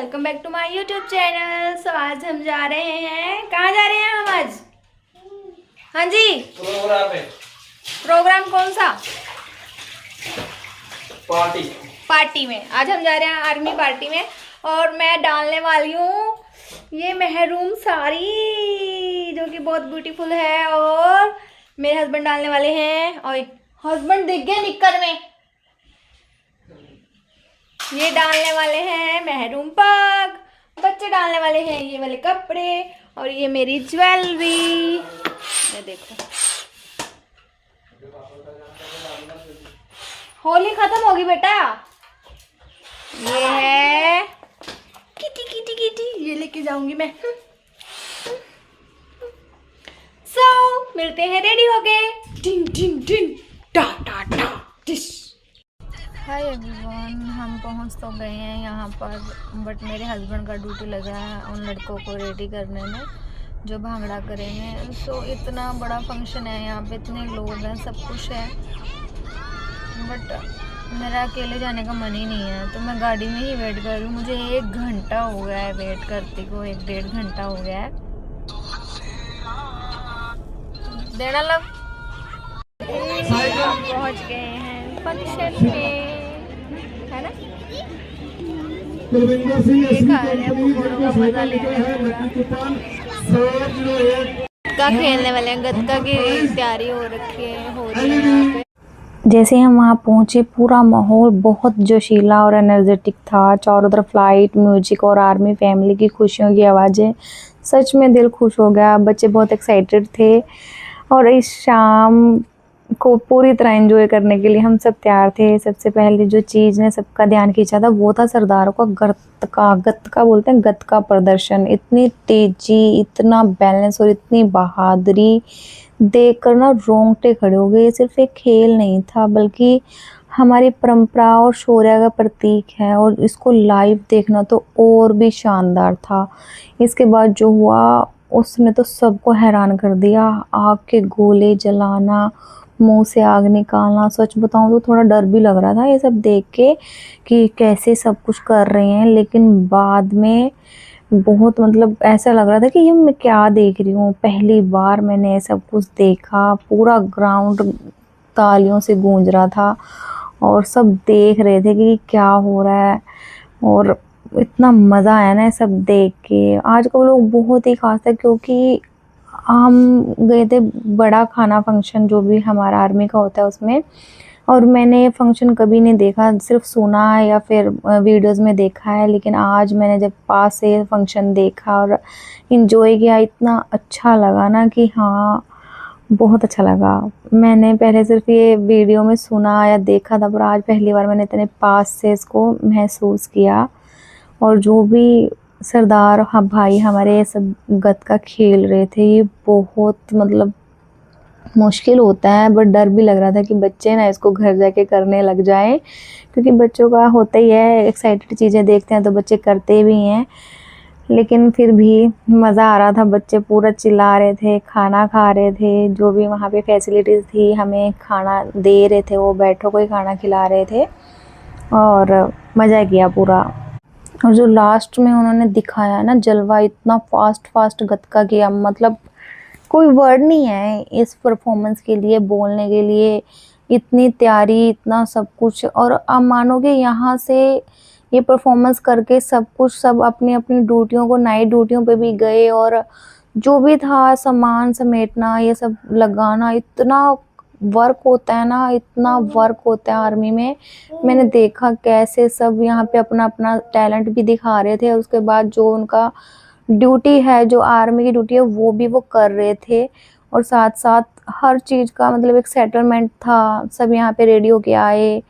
Welcome back to my YouTube channel. So आज हम जा रहे हैं, कहाँ जा रहे हैं हम आज? हाँ जी, प्रोग्राम कौन सा? पार्टी में। आज हम जा रहे हैं आर्मी पार्टी में और मैं डालने वाली हूँ ये मेहरून साड़ी जो कि बहुत ब्यूटीफुल है और मेरे हस्बैंड डालने वाले हैं। और हस्बैंड दिख गए निक्कर में। ये डालने वाले हैं मेहरून पग, बच्चे डालने वाले हैं ये वाले कपड़े और ये मेरी ज्वेलरी। ये देखो, होली खत्म होगी बेटा। ये है किटी किटी किटी, ये लेके जाऊंगी मैं। मिलते हैं रेडी हो गए। टिन टिन टिन टा टा टा टिश। हाय एवरीवन, हम पहुंच तो गए हैं यहाँ पर, बट मेरे हस्बैंड का ड्यूटी लगा है उन लड़कों को रेडी करने में जो भांगड़ा करेंगे। सो इतना बड़ा फंक्शन है, यहाँ पे इतने लोग हैं, सब कुछ है, बट मेरा अकेले जाने का मन ही नहीं है, तो मैं गाड़ी में ही वेट कर रही हूँ। मुझे 1 घंटा हो गया है वेट करते को, 1-1.5 घंटा हो गया है। देना लग पहुँच गए हैं फंक्शन में, है ना? गत्का खेलने वाले हैं, गत्का की तैयारी हो रखी है, जैसे हम वहाँ पहुँचे पूरा माहौल बहुत जोशीला और एनर्जेटिक था। चारों तरफ लाइट, म्यूजिक और आर्मी फैमिली की खुशियों की आवाज़ें, सच में दिल खुश हो गया। बच्चे बहुत एक्साइटेड थे और इस शाम को पूरी तरह एंजॉय करने के लिए हम सब तैयार थे। सबसे पहले जो चीज़ ने सबका ध्यान खींचा था वो था सरदारों का गत्का बोलते हैं, गत्का प्रदर्शन। इतनी तेजी, इतना बैलेंस और इतनी बहादुरी देखकर ना रोंगटे खड़े हो गए। ये सिर्फ एक खेल नहीं था बल्कि हमारी परंपरा और शौर्य का प्रतीक है और इसको लाइव देखना तो और भी शानदार था। इसके बाद जो हुआ उसने तो सबको हैरान कर दिया। आग के गोले जलाना, मुंह से आग निकालना, सच बताऊं तो थोड़ा डर भी लग रहा था ये सब देख के कि कैसे सब कुछ कर रहे हैं, लेकिन बाद में बहुत ऐसा लग रहा था कि ये मैं क्या देख रही हूँ। पहली बार मैंने ये सब कुछ देखा। पूरा ग्राउंड तालियों से गूंज रहा था और सब देख रहे थे कि क्या हो रहा है और इतना मज़ा आया ना ये सब देख के। आज का लोग बहुत ही खास था क्योंकि हम गए थे बड़ा खाना फंक्शन जो भी हमारा आर्मी का होता है उसमें, और मैंने ये फंक्शन कभी नहीं देखा, सिर्फ सुना है या फिर वीडियोस में देखा है। लेकिन आज मैंने जब पास से फंक्शन देखा और इन्जॉय किया, इतना अच्छा लगा ना कि हाँ बहुत अच्छा लगा। मैंने पहले सिर्फ ये वीडियो में सुना या देखा था, पर आज पहली बार मैंने इतने पास से इसको महसूस किया। और जो भी सरदार भाई हमारे सब गत्का खेल रहे थे, ये बहुत मुश्किल होता है, बट डर भी लग रहा था कि बच्चे ना इसको घर जाके करने लग जाएं, क्योंकि बच्चों का होता ही है, एक्साइटेड चीज़ें देखते हैं तो बच्चे करते भी हैं। लेकिन फिर भी मज़ा आ रहा था, बच्चे पूरा चिल्ला रहे थे, खाना खा रहे थे, जो भी वहाँ पे फैसिलिटीज़ थी हमें खाना दे रहे थे, वो बैठों को ही खाना खिला रहे थे और मज़ा किया पूरा। और जो लास्ट में उन्होंने दिखाया ना जलवा, इतना फास्ट गत्का किया, कोई वर्ड नहीं है इस परफॉर्मेंस के लिए, बोलने के लिए। इतनी तैयारी, इतना सब कुछ, और आप मानोगे यहाँ से ये परफॉर्मेंस करके सब अपनी अपनी ड्यूटियों को, नाइट ड्यूटियों पे भी गए और जो भी था सामान समेटना, ये सब लगाना, इतना वर्क होता है ना, इतना वर्क होता है आर्मी में। मैंने देखा कैसे सब यहाँ पे अपना अपना टैलेंट भी दिखा रहे थे। उसके बाद जो उनका ड्यूटी है, जो आर्मी की ड्यूटी है, वो भी वो कर रहे थे और साथ साथ हर चीज़ का एक सेटलमेंट था। सब यहाँ पे रेडी होके आए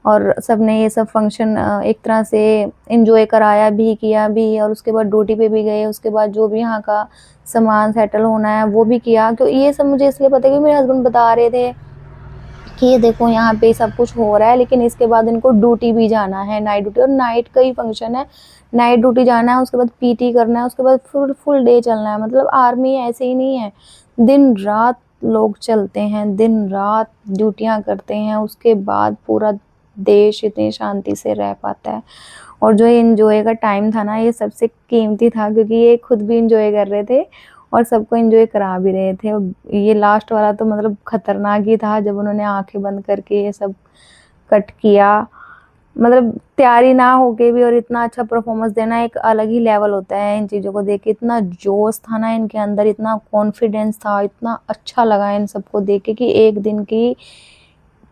और सब ने ये सब फंक्शन एक तरह से एंजॉय कराया भी, किया भी, और उसके बाद ड्यूटी पे भी गए। उसके बाद जो भी यहाँ का सामान सेटल होना है वो भी किया। क्यों ये सब मुझे इसलिए पता है कि मेरे हस्बैंड बता रहे थे कि ये देखो यहाँ पे सब कुछ हो रहा है, लेकिन इसके बाद इनको ड्यूटी भी जाना है, नाइट ड्यूटी, और नाइट का ही फंक्शन है, नाइट ड्यूटी जाना है, उसके बाद पीटी करना है, उसके बाद फुल डे चलना है। आर्मी ऐसे ही नहीं है, दिन रात लोग चलते हैं, दिन रात ड्यूटियाँ करते हैं, उसके बाद पूरा देश इतनी शांति से रह पाता है। और जो एंजॉय का टाइम था ना, ये सबसे कीमती था, क्योंकि ये खुद भी एंजॉय कर रहे थे और सबको एंजॉय करा भी रहे थे। और ये लास्ट वाला तो मतलब खतरनाक ही था, जब उन्होंने आंखें बंद करके ये सब कट किया। मतलब तैयारी ना होके भी और इतना अच्छा परफॉर्मेंस देना एक अलग ही लेवल होता है। इन चीज़ों को देख के इतना जोश था ना इनके अंदर, इतना कॉन्फिडेंस था, इतना अच्छा लगा इन सबको देख के कि एक दिन की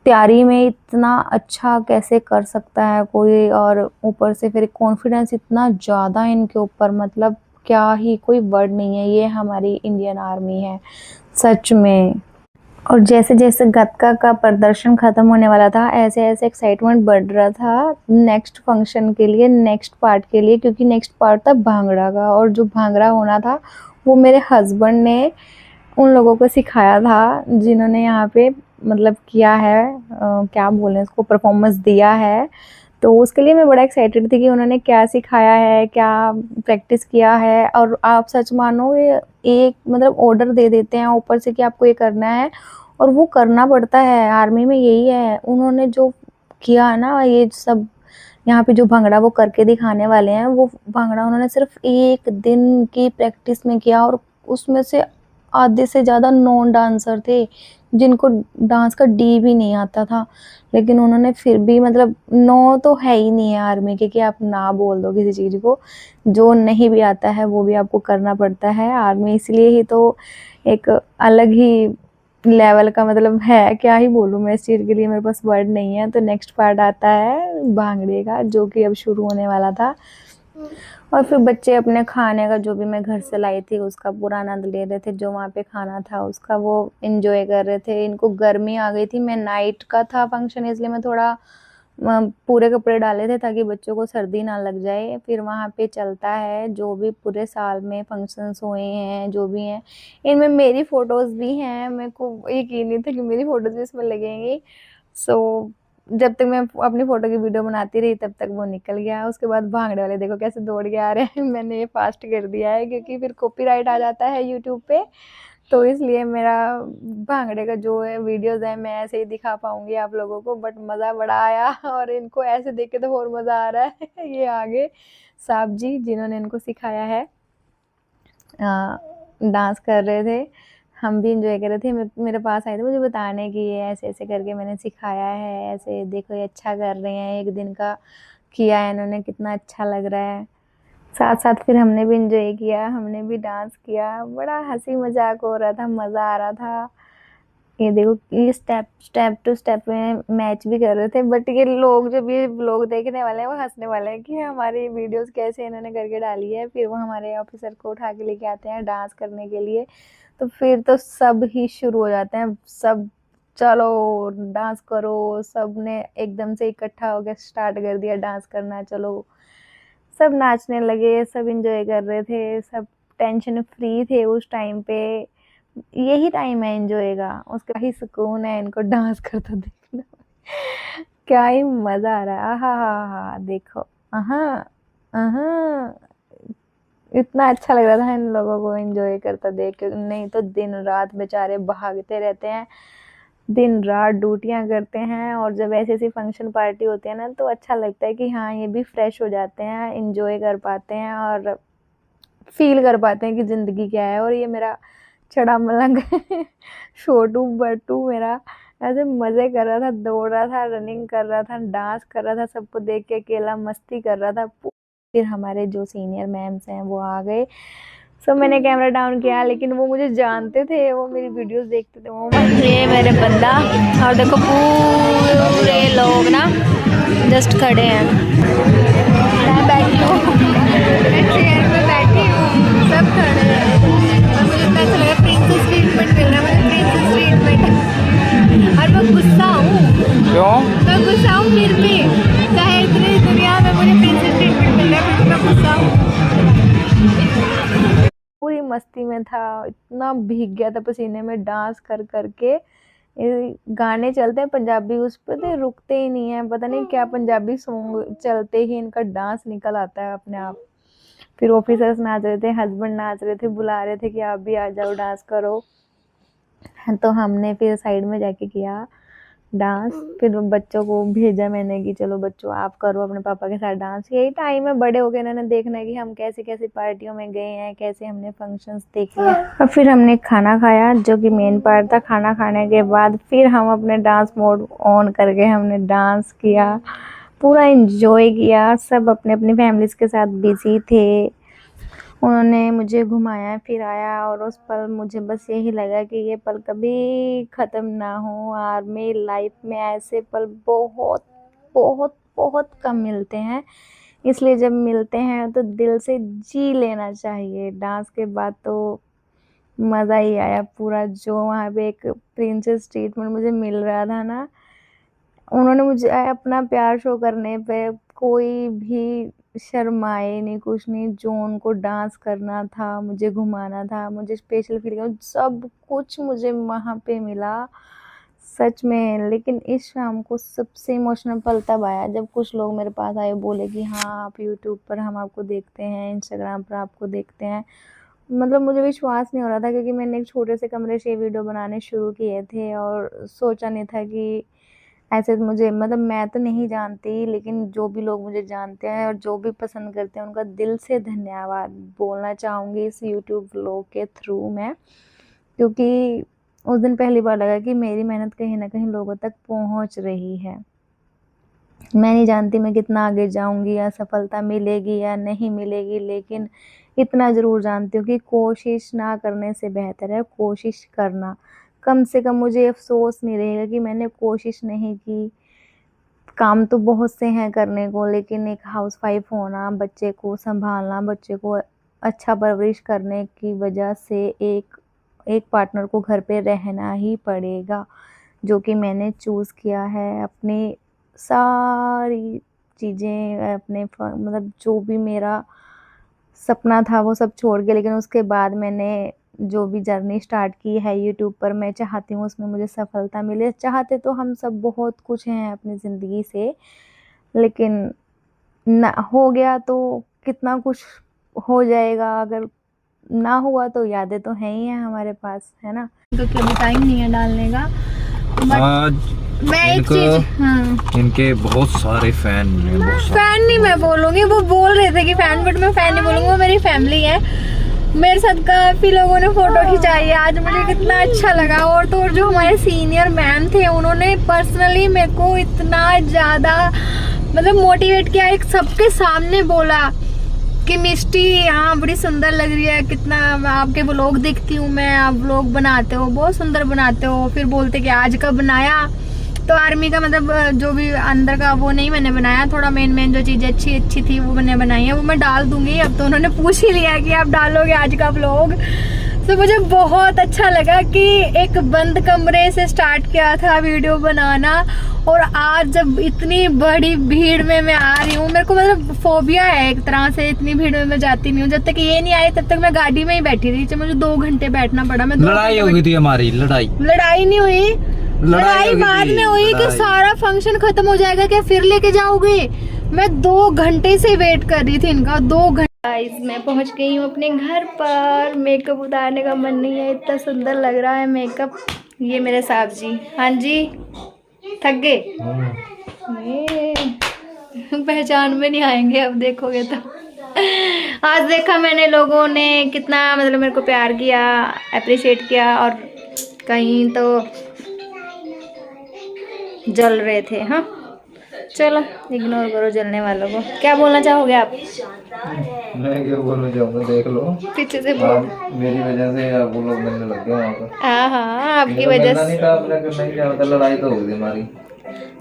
तैयारी में इतना अच्छा कैसे कर सकता है कोई। और ऊपर से फिर कॉन्फिडेंस इतना ज़्यादा इनके ऊपर, मतलब क्या ही, कोई वर्ड नहीं है। ये हमारी इंडियन आर्मी है सच में। और जैसे जैसे गतका का प्रदर्शन खत्म होने वाला था, ऐसे ऐसे एक्साइटमेंट बढ़ रहा था नेक्स्ट फंक्शन के लिए, नेक्स्ट पार्ट के लिए, क्योंकि नेक्स्ट पार्ट था भांगड़ा का। और जो भांगड़ा होना था वो मेरे हस्बैंड ने उन लोगों को सिखाया था जिन्होंने यहाँ पे मतलब किया है, क्या बोलें इसको, परफॉर्मेंस दिया है। तो उसके लिए मैं बड़ा एक्साइटेड थी कि उन्होंने क्या सिखाया है, क्या प्रैक्टिस किया है। और आप सच मानो, ये एक मतलब ऑर्डर दे देते हैं ऊपर से कि आपको ये करना है, और वो करना पड़ता है। आर्मी में यही है, उन्होंने जो किया है ना, ये सब यहाँ पे जो भांगड़ा वो करके दिखाने वाले हैं, वो भांगड़ा उन्होंने सिर्फ एक दिन की प्रैक्टिस में किया। और उसमें से आधे से ज़्यादा नॉन डांसर थे जिनको डांस का डी भी नहीं आता था, लेकिन उन्होंने फिर भी मतलब, नो तो है ही नहीं है आर्मी के कि आप ना बोल दो किसी चीज़ को। जो नहीं भी आता है वो भी आपको करना पड़ता है। आर्मी इसलिए ही तो एक अलग ही लेवल का मतलब है, क्या ही बोलूँ मैं इस चीज़ के लिए, मेरे पास वर्ड नहीं है। तो नेक्स्ट पार्ट आता है भांगड़े का, जो कि अब शुरू होने वाला था। और फिर बच्चे अपने खाने का, जो भी मैं घर से लाई थी उसका पूरा आनंद ले रहे थे। जो वहाँ पे खाना था उसका वो एंजॉय कर रहे थे। इनको गर्मी आ गई थी, मैं नाइट का था फंक्शन, इसलिए मैं थोड़ा पूरे कपड़े डाले थे ताकि बच्चों को सर्दी ना लग जाए। फिर वहाँ पे चलता है जो भी पूरे साल में फंक्शंस हुए हैं, जो भी हैं, इनमें मेरी फ़ोटोज़ भी हैं। मेरे को यकीन नहीं था कि मेरी फ़ोटोज़ भी इसमें लगेंगी। सो जब तक मैं अपनी फ़ोटो की वीडियो बनाती रही, तब तक वो निकल गया। उसके बाद भांगड़े वाले देखो कैसे दौड़ के आ रहे हैं। मैंने ये फ़ास्ट कर दिया है क्योंकि फिर कॉपीराइट आ जाता है यूट्यूब पे, तो इसलिए मेरा भांगड़े का जो है वीडियोज़ है, मैं ऐसे ही दिखा पाऊँगी आप लोगों को। बट मज़ा बड़ा आया और इनको ऐसे देख के तो और मज़ा आ रहा है। ये आगे साहब जी जिन्होंने इनको सिखाया है डांस कर रहे थे, हम भी एंजॉय कर रहे थे। मेरे पास आए थे मुझे बताने कि ये ऐसे-ऐसे करके मैंने सिखाया है, ऐसे देखो ये अच्छा कर रहे हैं, एक दिन का किया है इन्होंने, कितना अच्छा लग रहा है। साथ-साथ फिर हमने भी एंजॉय किया, हमने भी डांस किया, बड़ा हँसी-मज़ाक हो रहा था, मज़ा आ रहा था। ये देखो ये स्टेप स्टेप टू स्टेप में मैच भी कर रहे थे। बट ये लोग, जब ये व्लॉग देखने वाले हैं वो हँसने वाले हैं कि हमारी वीडियोज़ कैसे इन्होंने करके डाली है। फिर वो हमारे ऑफिसर को उठा के लेके आते हैं डांस करने के लिए, तो फिर तो सब ही शुरू हो जाते हैं, सब चलो डांस करो, सबने एकदम से इकट्ठा होके स्टार्ट कर दिया डांस करना, चलो। सब नाचने लगे, सब एन्जॉय कर रहे थे, सब टेंशन फ्री थे उस टाइम पे। यही टाइम है एन्जॉय का, उसका ही सुकून है इनको डांस करते देखना। क्या ही मज़ा आ रहा है, आहा! देखो, अहाँ, इतना अच्छा लग रहा था इन लोगों को एन्जॉय करता देख के। नहीं तो दिन-रात बेचारे भागते रहते हैं, दिन-रात ड्यूटियाँ करते हैं। और जब ऐसी-ऐसी फंक्शन पार्टी होती है ना, तो अच्छा लगता है कि हाँ, ये भी फ्रेश हो जाते हैं, एन्जॉय कर पाते हैं और फ़ील कर पाते हैं कि ज़िंदगी क्या है। और ये मेरा छड़ा मलंग छोटू बट्टू मेरा ऐसे मज़े कर रहा था, दौड़ रहा था, रनिंग कर रहा था, डांस कर रहा था, सबको देख के अकेला मस्ती कर रहा था। फिर हमारे जो सीनियर मैम्स हैं वो आ गए, सो मैंने कैमरा डाउन किया, लेकिन वो मुझे जानते थे, वो मेरी वीडियोस देखते थे। वो ये मेरे बंदा, और देखो पूरे लोग ना जस्ट खड़े हैं, मैं बैठी हूँ, मैं चेयर पे बैठी हूँ, सब खड़े हैं। और मुझे इतना अच्छा लगा, प्रिंसेस ट्रीटमेंट मिल रहा है मुझे, प्रिंसेस ट्रीटमेंट। और मैं गुस्सा हूँ, क्यों? मैं गुस्सा हूँ फिर भी, चाहे इतनी दुनिया में मुझे प्रिंसेस ट्रीटमेंट मिल रहा है, फिर भी मैं गुस्सा हूँ। पूरी मस्ती में था, इतना भीग गया था पसीने में डांस कर करके। ये गाने चलते हैं पंजाबी, उस पे तो रुकते ही नहीं है, पता नहीं क्या पंजाबी सॉन्ग चलते ही इनका डांस निकल आता है अपने आप। फिर ऑफिसर्स नाच रहे थे, हस्बैंड नाच रहे थे, बुला रहे थे कि आप भी आ जाओ डांस करो। तो हमने फिर साइड में जाके किया डांस। फिर बच्चों को भेजा मैंने कि चलो बच्चों आप करो अपने पापा के साथ डांस। यही टाइम है बड़े हो गए, इन्होंने देखना है कि हम कैसे कैसे पार्टियों में गए हैं, कैसे हमने फंक्शंस देखे हैं। और फिर हमने खाना खाया, जो कि मेन पार्ट था। खाना खाने के बाद फिर हम अपने डांस मोड ऑन करके हमने डांस किया, पूरा एंजॉय किया। सब अपने अपनी फैमिलीज के साथ बिजी थे। उन्होंने मुझे घुमाया फिराया और उस पल मुझे बस यही लगा कि ये पल कभी ख़त्म ना हो। और मेरी लाइफ में ऐसे पल बहुत बहुत बहुत कम मिलते हैं, इसलिए जब मिलते हैं तो दिल से जी लेना चाहिए। डांस के बाद तो मज़ा ही आया पूरा। जो वहाँ पे एक प्रिंसेस ट्रीटमेंट मुझे मिल रहा था ना, उन्होंने मुझे अपना प्यार शो करने पे कोई भी शर्माए नहीं, कुछ नहीं। जो उनको डांस करना था, मुझे घुमाना था, मुझे स्पेशल फील करना, सब कुछ मुझे वहाँ पे मिला सच में। लेकिन इस शाम को सबसे इमोशनल पल तब आया जब कुछ लोग मेरे पास आए, बोले कि हाँ आप यूट्यूब पर हम आपको देखते हैं, इंस्टाग्राम पर आपको देखते हैं। मतलब मुझे विश्वास नहीं हो रहा था, क्योंकि मैंने एक छोटे से कमरे से वीडियो बनाने शुरू किए थे और सोचा नहीं था कि ऐसे मुझे, मतलब मैं तो नहीं जानती, लेकिन जो भी लोग मुझे जानते हैं और जो भी पसंद करते हैं उनका दिल से धन्यवाद बोलना चाहूँगी इस यूट्यूब व्लॉग के थ्रू मैं। क्योंकि उस दिन पहली बार लगा कि मेरी मेहनत कहीं ना कहीं लोगों तक पहुंच रही है। मैं नहीं जानती मैं कितना आगे जाऊंगी या सफलता मिलेगी या नहीं मिलेगी, लेकिन इतना ज़रूर जानती हूँ कि कोशिश ना करने से बेहतर है कोशिश करना। कम से कम मुझे अफसोस नहीं रहेगा कि मैंने कोशिश नहीं की। काम तो बहुत से हैं करने को, लेकिन एक हाउसवाइफ होना, बच्चे को संभालना, बच्चे को अच्छा परवरिश करने की वजह से एक पार्टनर को घर पे रहना ही पड़ेगा, जो कि मैंने चूज़ किया है। अपनी सारी चीज़ें अपने मतलब जो भी मेरा सपना था वो सब छोड़ के, लेकिन उसके बाद मैंने जो भी जर्नी स्टार्ट की है यूट्यूब पर, मैं चाहती हूँ उसमें मुझे सफलता मिले। चाहते तो हम सब बहुत कुछ हैं अपनी ज़िंदगी से, लेकिन ना हो गया तो कितना कुछ हो जाएगा, अगर ना हुआ तो यादें तो हैं ही हैं हमारे पास, है ना। तो कभी टाइम नहीं है डालने का। आज मैं एक चीज, हाँ, इनके बहुत सारे फैन हैं। फैन नहीं मैं बोलूँगी, वो बोल रहे थे कि फैन, बट मैं फैन नहीं बोलूँगी, वो मेरी फैमिली है। मेरे साथ काफ़ी लोगों ने फ़ोटो खिंचाई है आज, मुझे कितना अच्छा लगा। और तो और जो हमारे सीनियर मैम थे, उन्होंने पर्सनली मेरे को इतना ज़्यादा मतलब मोटिवेट किया, एक सबके सामने बोला कि मिष्टी हाँ बड़ी सुंदर लग रही है, कितना आपके व्लॉग देखती हूँ मैं, आप व्लॉग बनाते हो बहुत सुंदर बनाते हो। फिर बोलते कि आज का बनाया तो आर्मी का, मतलब जो भी अंदर का वो नहीं मैंने बनाया, थोड़ा मेन जो चीज़ें अच्छी थी वो मैंने बनाई है, वो मैं डाल दूंगी। अब तो उन्होंने पूछ ही लिया कि आप डालोगे आज का व्लॉग। तो मुझे बहुत अच्छा लगा कि एक बंद कमरे से स्टार्ट किया था वीडियो बनाना, और आज जब इतनी बड़ी भीड़ में मैं आ रही हूँ, मेरे को मतलब फोबिया है एक तरह से, इतनी भीड़ में मैं जाती नहीं हूँ। जब तक ये नहीं आई तब तक मैं गाड़ी में ही बैठी रही थी, मुझे 2 घंटे बैठना पड़ा। मैं लड़ाई हो गई थी हमारी, लड़ाई नहीं हुई, लड़ाई बाद में हुई कि सारा फंक्शन खत्म हो जाएगा क्या फिर लेके जाओगे। मैं 2 घंटे से वेट कर रही थी इनका, 2 घंटे। मैं पहुंच गई हूँ अपने घर पर। मेकअप उतारने का मन नहीं है, इतना सुंदर लग रहा है मेकअप। ये मेरे साहब जी, हाँ जी थक गए, पहचान में नहीं आएंगे अब देखोगे तो। आज देखा मैंने लोगों ने कितना मतलब मेरे को प्यार किया, अप्रिशिएट किया, और कहीं तो जल रहे थे। हाँ चलो इग्नोर करो जलने वालों को। क्या बोलना चाहोगे आप? मैं क्या बोलना चाहूँगा, देख लो पीछे से बोल। मेरी वजह से आप वो लोग मिलने लग गए वहाँ पर। हाँ आपकी वजह से। नहीं था, आपने करना ही क्या होता, लड़ाई तो होगी हमारी।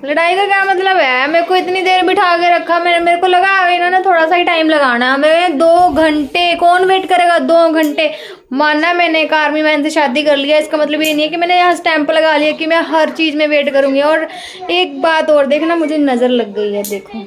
लड़ाई का क्या मतलब है? मेरे को इतनी देर बिठा के रखा, मेरे को लगा इन्होंने थोड़ा सा ही टाइम लगाना। मैं 2 घंटे, कौन वेट करेगा 2 घंटे? मानना मैंने एक आर्मी मैन से शादी कर लिया, इसका मतलब ये नहीं है कि मैंने यहाँ स्टैंप लगा लिया कि मैं हर चीज़ में वेट करूँगी। और एक बात और देखना, मुझे नज़र लग गई है, देखो